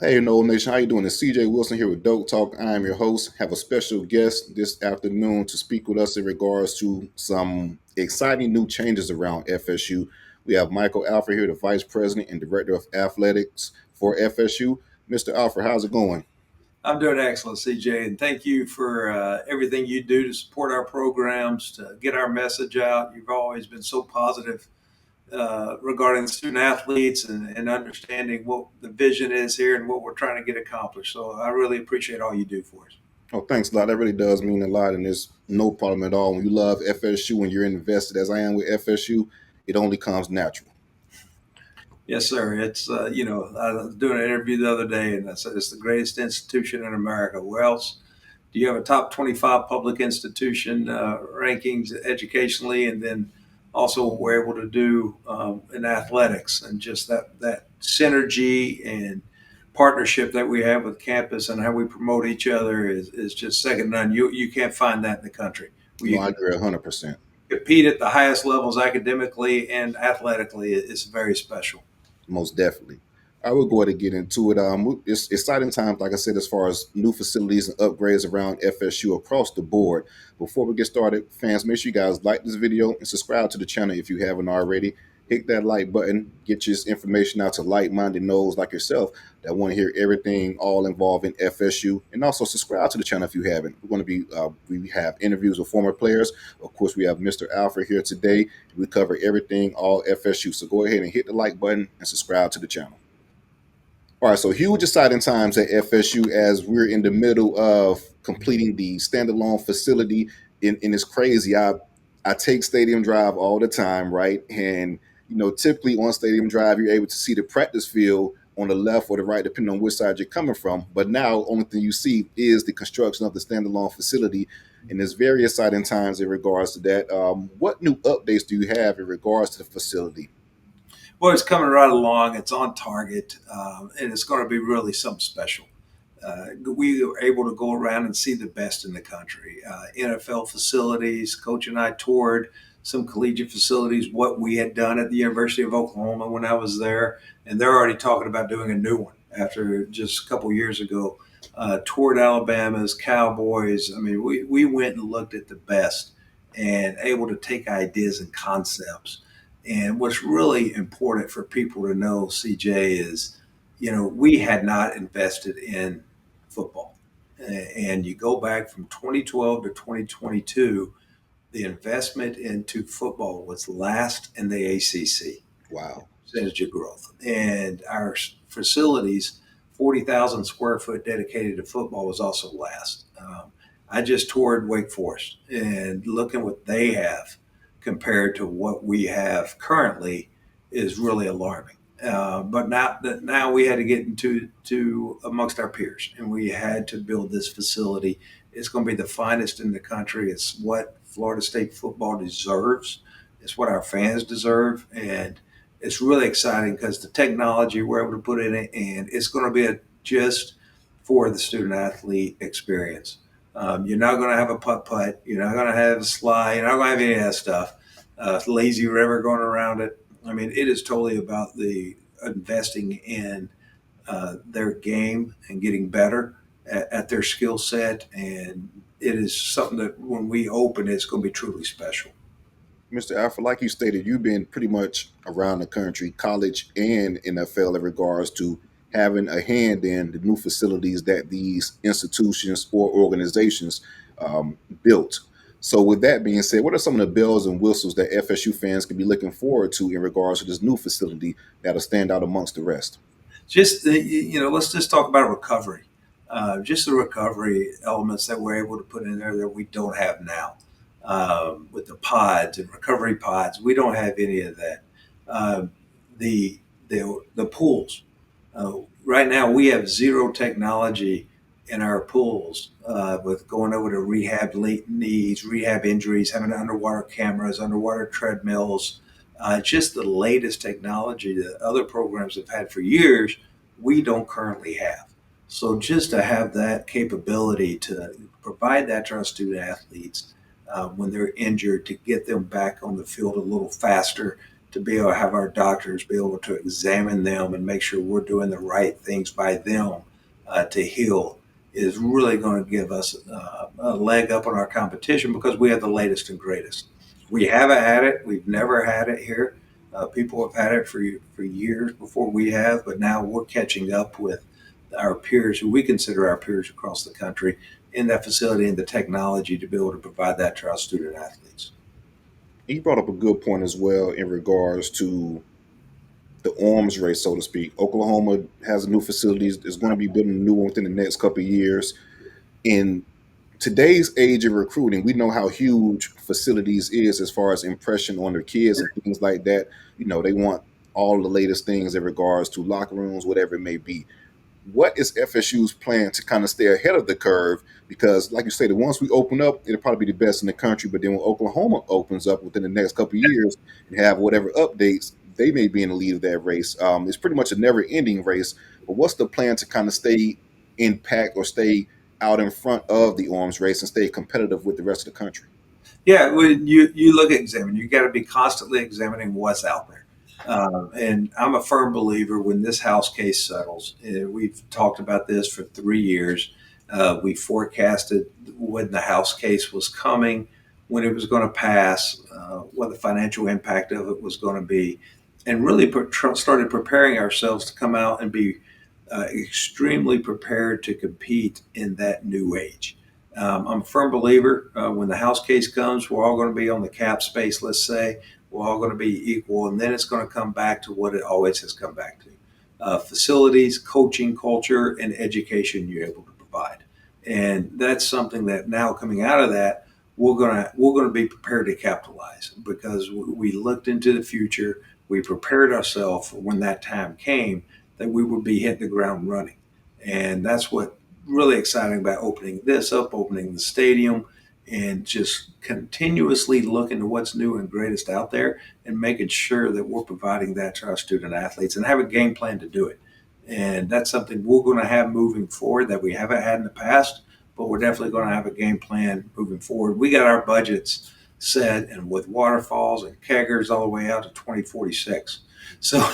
Hey, Noel Nation, how you doing? It's CJ Wilson here with Doak Talk. I am your host. Have a special guest this afternoon to speak with us in regards to some exciting new changes around FSU. We have Michael Alford here, the Vice President and Director of Athletics for FSU. Mr. Alford, how's it going? I'm doing excellent, CJ, and thank you for everything you do to support our programs, to get our message out. You've always been so positive regarding student athletes and understanding what the vision is here and what we're trying to get accomplished. So I really appreciate all you do for us. Oh, thanks a lot. That really does mean a lot, and there's no problem at all. When you love FSU, when you're invested, as I am with FSU, it only comes natural. Yes, sir. It's, I was doing an interview the other day and I said it's the greatest institution in America. Where else do you have a top 25 public institution rankings educationally, and then also what we're able to do in athletics, and just that synergy and partnership that we have with campus and how we promote each other is just second to none. You can't find that in the country where No, you I can agree 100%. compete at the highest levels academically and athletically. It's very special. Most definitely. I will go ahead and get into it. It's exciting times, like I said, as far as new facilities and upgrades around FSU across the board. Before we get started, fans, make sure you guys like this video and subscribe to the channel if you haven't already. Hit that like button, get your information out to like-minded knows like yourself that want to hear everything all involving FSU, and also subscribe to the channel if you haven't. We're going to be we have interviews with former players. Of course, we have Mr. Alfred here today. We cover everything all FSU. So go ahead and hit the like button and subscribe to the channel. All right, so huge exciting times at FSU as we're in the middle of completing the standalone facility. And it's crazy. I take Stadium Drive all the time, right? And typically on Stadium Drive, you're able to see the practice field on the left or the right, depending on which side you're coming from. But now, only thing you see is the construction of the standalone facility, and there's very exciting times in regards to that. What new updates do you have in regards to the facility? Well, it's coming right along. It's on target, and it's going to be really something special. We were able to go around and see the best in the country. NFL facilities. Coach and I toured some collegiate facilities, what we had done at the University of Oklahoma when I was there, and they're already talking about doing a new one after just a couple years ago. Toured Alabama's Cowboys. I mean, we went and looked at the best and able to take ideas and concepts. And what's really important for people to know, CJ, is we had not invested in football. And you go back from 2012 to 2022, the investment into football was last in the ACC, Wow. percentage of growth. And our facilities, 40,000 square foot dedicated to football, was also last. I just toured Wake Forest and looking what they have compared to what we have currently is really alarming. But now we had to get into to amongst our peers, and we had to build this facility. It's going to be the finest in the country. It's what Florida State football deserves. It's what our fans deserve, and it's really exciting because the technology we're able to put in it, and it's going to be just for the student athlete experience. You're not going to have a putt putt. You're not going to have a slide. You're not going to have any of that stuff. Lazy river going around it. I mean, it is totally about the investing in their game and getting better at their skill set. And it is something that when we open, it's going to be truly special. Mr. Alfred, like you stated, you've been pretty much around the country, college and NFL, in regards to having a hand in the new facilities that these institutions or organizations built. So, with that being said, what are some of the bells and whistles that FSU fans can be looking forward to in regards to this new facility that'll stand out amongst the rest? Just let's just talk about recovery. Just the recovery elements that we're able to put in there that we don't have now. With the pods and recovery pods, we don't have any of that. Um, the pools. Right now, we have zero technology in our pools with going over to rehab late knees, rehab injuries, having underwater cameras, underwater treadmills, just the latest technology that other programs have had for years, we don't currently have. So just to have that capability to provide that to our student athletes when they're injured, to get them back on the field a little faster to be able to have our doctors be able to examine them and make sure we're doing the right things by them to heal is really going to give us a leg up on our competition because we have the latest and greatest. We haven't had it. We've never had it here. People have had it for years before we have, but now we're catching up with our peers, who we consider our peers across the country, in that facility and the technology to be able to provide that to our student athletes. You brought up a good point as well in regards to the arms race, so to speak. Oklahoma has a new facilities. Is going to be building a new one within the next couple of years. In today's age of recruiting, we know how huge facilities is as far as impression on their kids and things like that. They want all the latest things in regards to locker rooms, whatever it may be. What is FSU's plan to kind of stay ahead of the curve? Because, like you said, once we open up, it'll probably be the best in the country. But then when Oklahoma opens up within the next couple of years and have whatever updates, they may be in the lead of that race. It's pretty much a never-ending race. But what's the plan to kind of stay in pack or stay out in front of the arms race and stay competitive with the rest of the country? Yeah, when you look at examine, you got to be constantly examining what's out there. And I'm a firm believer when this House case settles. We've talked about this for 3 years. We forecasted when the House case was coming, when it was going to pass, what the financial impact of it was going to be, and really started preparing ourselves to come out and be extremely prepared to compete in that new age. I'm a firm believer when the House case comes, we're all going to be on the cap space, let's say. We're all going to be equal. And then it's going to come back to what it always has come back to facilities, coaching, culture, and education you're able to provide. And that's something that now coming out of that, we're going to be prepared to capitalize because we looked into the future. We prepared ourselves for when that time came that we would be hitting the ground running. And that's what really exciting about opening this up, opening the stadium, and just continuously looking to what's new and greatest out there and making sure that we're providing that to our student athletes and have a game plan to do it. And that's something we're going to have moving forward that we haven't had in the past, but we're definitely going to have a game plan moving forward. We got our budgets set and with waterfalls and keggers all the way out to 2046. So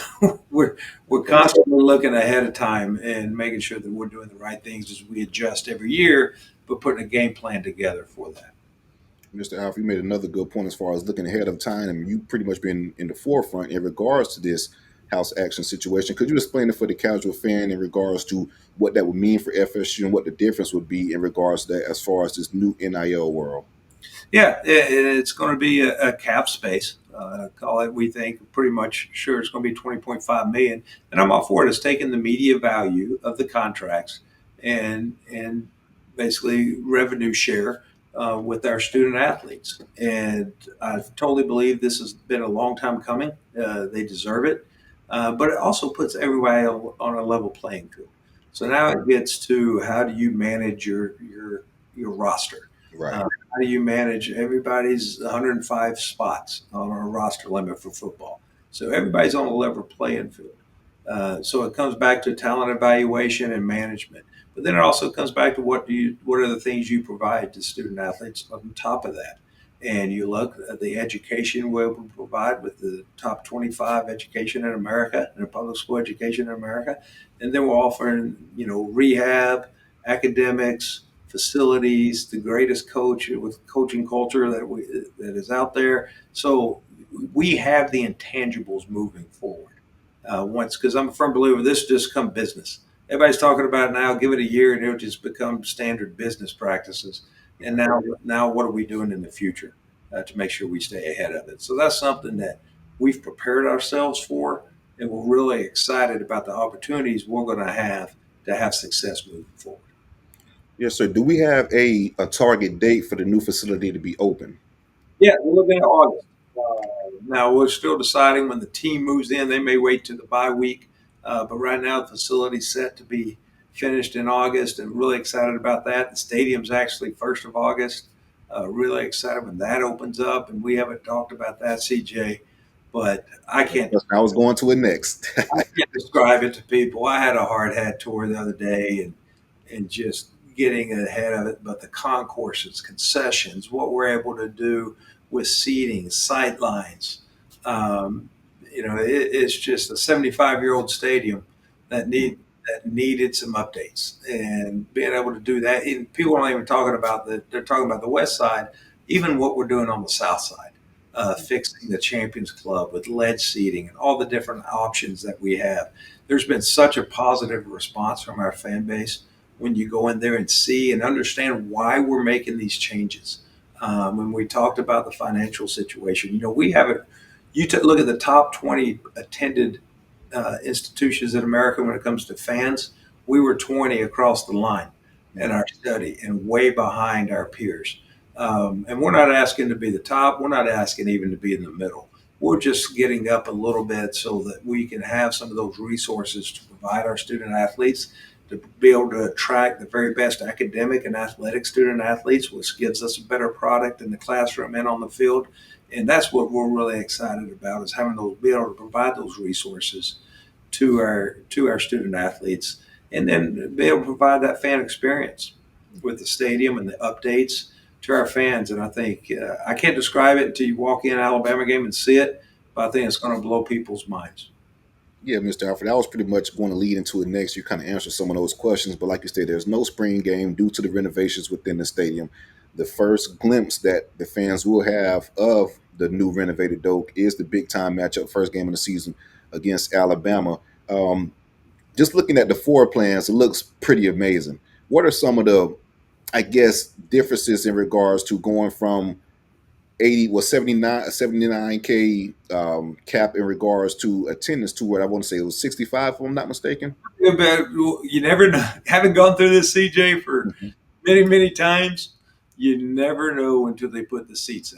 we're constantly looking ahead of time and making sure that we're doing the right things as we adjust every year, but putting a game plan together for that. Mr. Alford, you made another good point as far as looking ahead of time, and you pretty much been in the forefront in regards to this house action situation. Could you explain it for the casual fan in regards to what that would mean for FSU and what the difference would be in regards to that as far as this new NIL world? Yeah, it's going to be a cap space. Call it, we think, pretty much sure it's going to be 20.5 million. And I'm all for it. It's taking the media value of the contracts and basically revenue share with our student athletes. And I totally believe this has been a long time coming. They deserve it. But it also puts everybody on a level playing field. So now it gets to how do you manage your roster? Right. How do you manage everybody's 105 spots on our roster limit for football? So everybody's on a level playing field. So it comes back to talent evaluation and management. But then it also comes back to what are the things you provide to student athletes on top of that. And you look at the education we're able to provide with the top 25 education in America and public school education in America. And then we're offering, rehab, academics, facilities, the greatest coach with coaching culture that is out there. So we have the intangibles moving forward. Once, because I'm a firm believer, this just come business. Everybody's talking about it now. Give it a year, and it'll just become standard business practices. And now, what are we doing in the future to make sure we stay ahead of it? So that's something that we've prepared ourselves for, and we're really excited about the opportunities we're going to have success moving forward. Yes, sir. Do we have a target date for the new facility to be open? Yeah, we're looking at August. Now we're still deciding when the team moves in. They may wait to the bye week, but right now the facility's set to be finished in August, and really excited about that. The stadium's actually 1st of August. Really excited when that opens up, and we haven't talked about that, CJ, but I was going to it next. I can't describe it to people. I had a hard hat tour the other day, and just getting ahead of it. But the concourses, concessions, what we're able to do with seating, sight lines, It's just a 75-year-old stadium that needed some updates, and being able to do that. And people aren't even talking about they're talking about the west side, even what we're doing on the south side, fixing the Champions Club with lead seating and all the different options that we have. There's been such a positive response from our fan base when you go in there and see and understand why we're making these changes. When we talked about the financial situation, we have it. Look at the top 20 attended institutions in America when it comes to fans. We were 20 across the line in our study and way behind our peers. And we're not asking to be the top. We're not asking even to be in the middle. We're just getting up a little bit so that we can have some of those resources to provide our student athletes, to be able to attract the very best academic and athletic student athletes, which gives us a better product in the classroom and on the field. And that's what we're really excited about, is having those, be able to provide those resources to our student athletes, and then be able to provide that fan experience with the stadium and the updates to our fans. And I think I can't describe it until you walk in an Alabama game and see it, but I think it's going to blow people's minds. Yeah, Mr. Alford, I was pretty much going to lead into it next. You kind of answered some of those questions, but like you said, there's no spring game due to the renovations within the stadium. The first glimpse that the fans will have of the new renovated Doak is the big time matchup, first game of the season against Alabama. Um, just looking at the floor plans, it looks pretty amazing. What are some of the, I guess, differences in regards to going from 80 was 79K cap in regards to attendance to what I want to say it was 65 if I'm not mistaken. Yeah, but you never know. Having gone through this, CJ, for Mhm. many, many times, you never know until they put the seats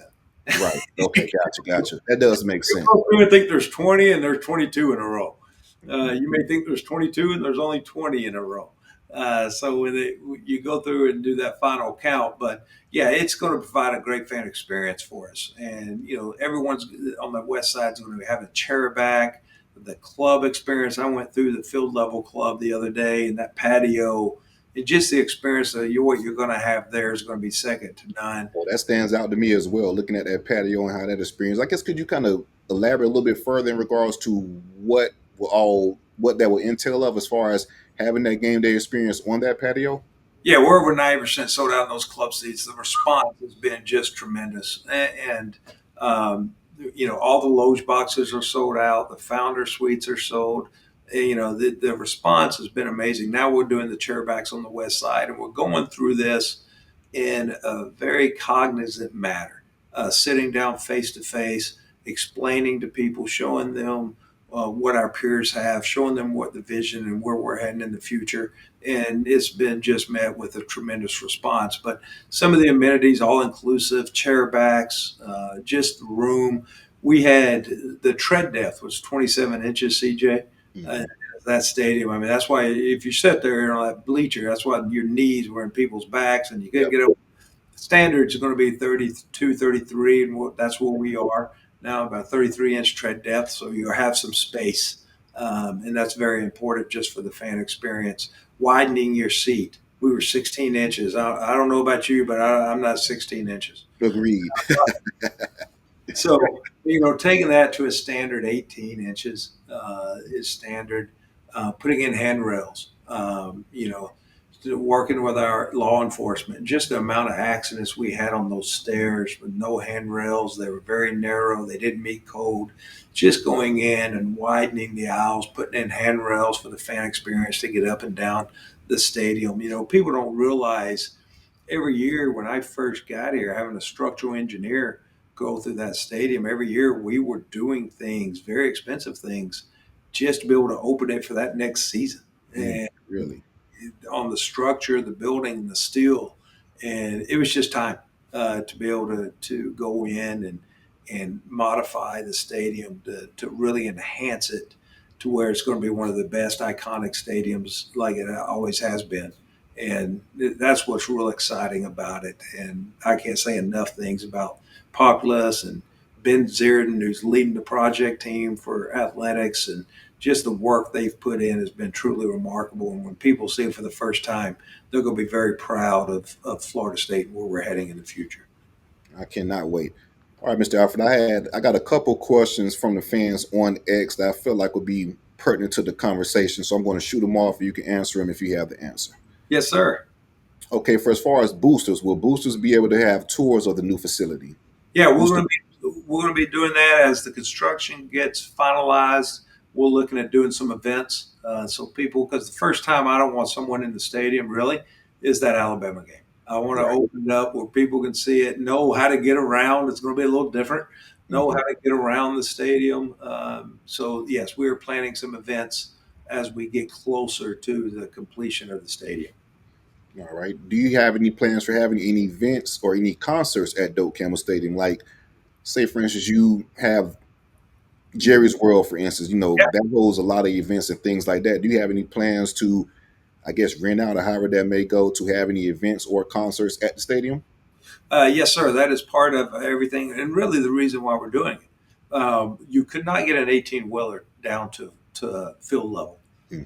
Right. in. Okay. Gotcha. That does make sense. You may think there's 20 and there's 22 in a row. Mhm. You may think there's 22 and there's only 20 in a row. So you go through and do that final count, but yeah, it's going to provide a great fan experience for us. And everyone's on the west side is going to have a chair back. The club experience. I went through the field level club the other day, and that patio, and just the experience of what you're going to have there is going to be second to none. Well, that stands out to me as well, looking at that patio and how that experience. I guess could you kind of elaborate a little bit further in regards to what that will entail of as far as having that game day experience on that patio? Yeah, we're over 90% sold out in those club seats. The response has been just tremendous. And all the loge boxes are sold out. The founder suites are sold. The response has been amazing. Now we're doing the chairbacks on the west side, and we're going through this in a very cognizant manner, sitting down face to face, explaining to people, showing them what our peers have, showing them what the vision and where we're heading in the future. And it's been just met with a tremendous response. But some of the amenities, all inclusive, chair backs, just the room. We had the tread depth was 27 inches, CJ. Uh, Hmm. that stadium. I mean, that's why if you sit there on that bleacher, that's why your knees were in people's backs, and you couldn't Yep. get over. Standards are going to be 32, 33, and that's where we are now, about 33-inch tread depth. So you have some space, and that's very important just for the fan experience. Widening your seat. We were 16 inches. I don't know about you, but I'm not 16 inches. Agreed. So, taking that to a standard 18 inches is standard. Putting in handrails, working with our law enforcement, just the amount of accidents we had on those stairs with no handrails. They were very narrow. They didn't meet code. Just going in and widening the aisles, putting in handrails for the fan experience to get up and down the stadium. People don't realize every year when I first got here, having a structural engineer go through that stadium, every year we were doing things, very expensive things, just to be able to open it for that next season. Mm, And really. on the structure, the building, the steel, and it was just time to be able to go in and modify the stadium to really enhance it to where it's going to be one of the best iconic stadiums like it always has been. And that's what's real exciting about it. And I can't say enough things about Populous and Ben Zierden, who's leading the project team for athletics, and just the work they've put in has been truly remarkable. And when people see it for the first time, they're going to be very proud of Florida State and where we're heading in the future. I cannot wait. All right, Mr. Alford, I got a couple questions from the fans on X that I feel like would be pertinent to the conversation. So I'm going to shoot them off, and you can answer them if you have the answer. Yes, sir. Okay, for as far as boosters, will boosters be able to have tours of the new facility? Yeah, Booster. we're going to be doing that as the construction gets finalized. We're looking at doing some events, so people, because the first time I don't want someone in the stadium really is that Alabama game. I want to Right. open it up where people can see it, know how to get around. It's going to be a little different. Know Hmm. how to get around the stadium. So yes, we are planning some events as we get closer to the completion of the stadium. All right. Do you have any plans for having any events or any concerts at Doak Campbell Stadium? Like, say, for instance, you have Jerry's World, for instance. That holds a lot of events and things like that. Do you have any plans to, I guess, rent out or however that may go to have any events or concerts at the stadium? Yes, sir. That is part of everything, and really the reason why we're doing it. You could not get an 18 wheeler down to field level. Hmm.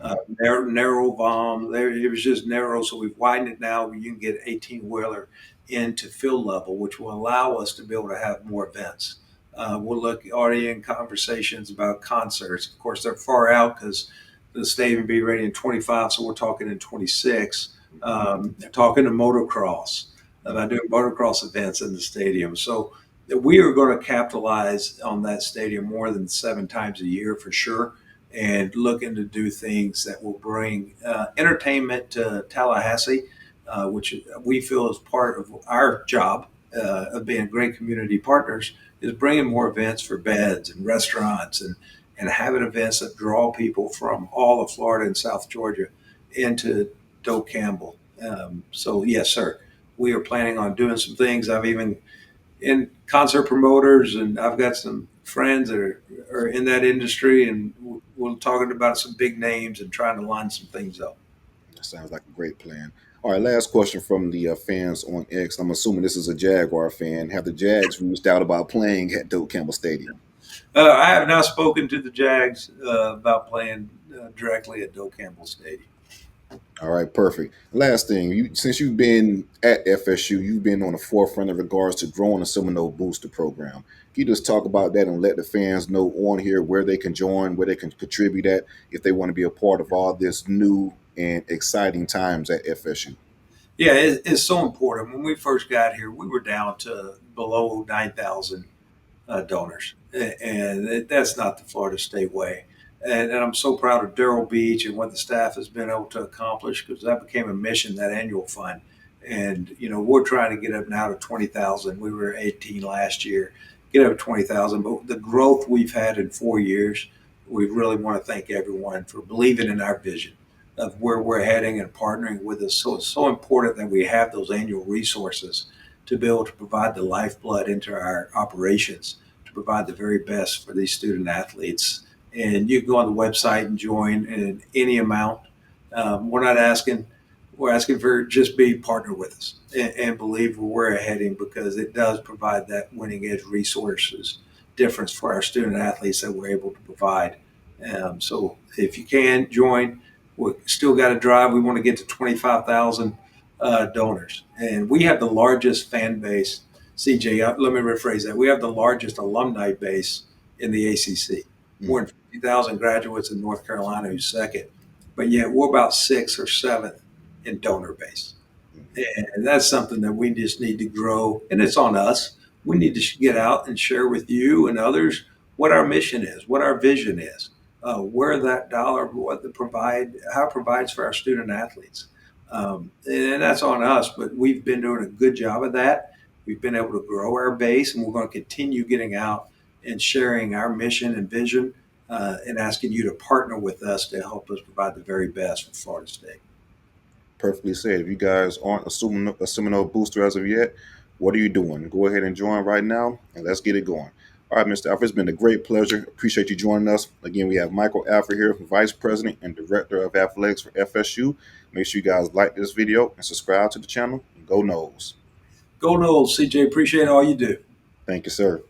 Narrow bomb. There, it was just narrow, so we've widened it now. Where you can get 18 wheeler into field level, which will allow us to be able to have more events. We're already in conversations about concerts. Of course, they're far out because the stadium will be ready in 25, so we're talking in 26. Talking to motocross about doing motocross events in the stadium. So we are going to capitalize on that stadium more than 7 times a year for sure, and looking to do things that will bring entertainment to Tallahassee, which we feel is part of our job of being great community partners, is bringing more events for beds and restaurants and having events that draw people from all of Florida and South Georgia into Doak Campbell. So yes, sir, we are planning on doing some things. I've even in concert promoters, and I've got some friends that are in that industry, and we're talking about some big names and trying to line some things up. That sounds like a great plan. All right, last question from the fans on X. I'm assuming this is a Jaguar fan. Have the Jags reached out about playing at Doak Campbell Stadium? I have not spoken to the Jags about playing directly at Doak Campbell Stadium. All right, perfect. Last thing, since you've been at FSU, you've been on the forefront in regards to growing the Seminole Booster Program. Can you just talk about that and let the fans know on here where they can join, where they can contribute at if they want to be a part of all this new and exciting times at FSU? Yeah, it's so important. When we first got here, we were down to below 9,000 donors, and that's not the Florida State way. And I'm so proud of Daryl Beach and what the staff has been able to accomplish, because that became a mission, that annual fund. And we're trying to get up now to 20,000. We were 18 last year, get up to 20,000. But the growth we've had in 4 years, we really want to thank everyone for believing in our vision of where we're heading and partnering with us. So it's so important that we have those annual resources to be able to provide the lifeblood into our operations, to provide the very best for these student athletes. And you can go on the website and join in any amount. We're not asking, we're asking for just be partner with us and believe where we're heading, because it does provide that winning edge resources difference for our student athletes that we're able to provide. So if you can join, we still got to drive. We want to get to 25,000 donors, and we have the largest fan base. CJ, let me rephrase that. We have the largest alumni base in the ACC. More Mhm. than 50,000 graduates in North Carolina, who's second, but yet we're about sixth or seventh in donor base. Mhm. And that's something that we just need to grow. And it's on us. We need to get out and share with you and others what our mission is, what our vision is, where that dollar, what the provide, how it provides for our student athletes. And that's on us, but we've been doing a good job of that. We've been able to grow our base, and we're going to continue getting out and sharing our mission and vision, and asking you to partner with us to help us provide the very best for Florida State. Perfectly said. If you guys aren't a Seminole booster as of yet, what are you doing? Go ahead and join right now, and let's get it going. All right, Mr. Alfred, it's been a great pleasure. Appreciate you joining us. Again, we have Michael Alfred here, Vice President and Director of Athletics for FSU. Make sure you guys like this video and subscribe to the channel. And go Noles. Go Knowles, CJ. Appreciate all you do. Thank you, sir.